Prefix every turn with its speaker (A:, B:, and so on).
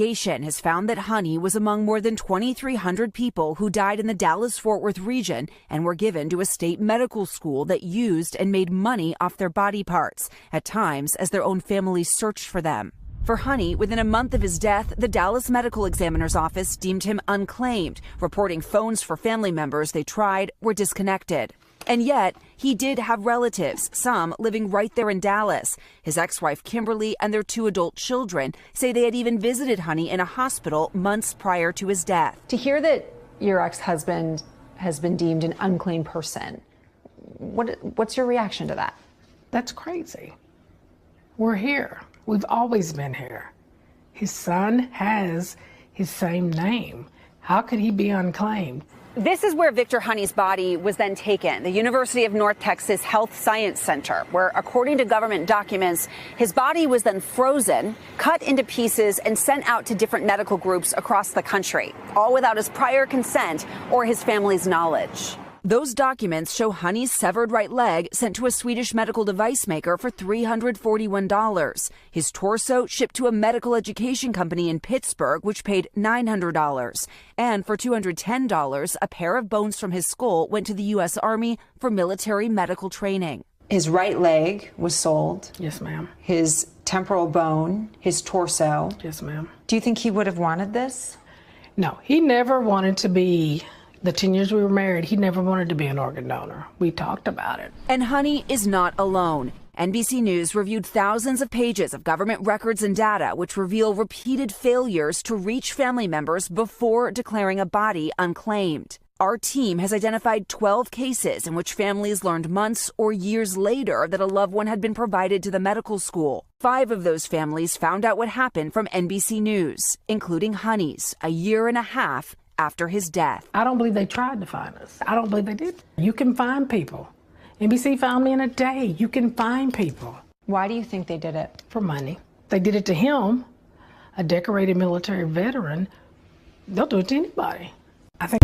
A: investigation has found that Honey was among more than 2,300 people who died in the Dallas-Fort Worth region and were given to a state medical school that used and made money off their body parts, at times as their own families searched for them. For Honey, within a month of his death, the Dallas Medical Examiner's Office deemed him unclaimed, reporting phones for family members they tried were disconnected. And yet, he did have relatives, some living right there in Dallas. His ex-wife, Kimberly, and their 2 adult children say they had even visited Honey in a hospital months prior to his death.
B: To hear that your ex-husband has been deemed an unclaimed person, what's your reaction to that?
C: That's crazy. We're here. We've always been here. His son has his same name. How could he be unclaimed?
A: This is where Victor Honey's body was then taken, the University of North Texas Health Science Center, where, according to government documents, his body was then frozen, cut into pieces, and sent out to different medical groups across the country, all without his prior consent or his family's knowledge. Those documents show Honey's severed right leg sent to a Swedish medical device maker for $341. His torso shipped to a medical education company in Pittsburgh, which paid $900. And for $210, a pair of bones from his skull went to the U.S. Army for military medical training.
D: His right leg was sold.
C: Yes, ma'am.
D: His temporal bone, his torso.
C: Yes, ma'am.
D: Do you think he would have wanted this?
C: No, he never wanted to be. The 10 years we were married, he never wanted to be an organ donor. We talked about it.
A: And Honey is not alone. NBC News reviewed thousands of pages of government records and data which reveal repeated failures to reach family members before declaring a body unclaimed. Our team has identified 12 cases in which families learned months or years later that a loved one had been provided to the medical school. 5 of those families found out what happened from NBC News, including Honey's, a year and a half after his death.
C: I don't believe they tried to find us. I don't believe they did. You can find people. NBC found me in a day. You can find people.
B: Why do you think they did it?
C: For money. They did it to him, a decorated military veteran. They'll do it to anybody. I think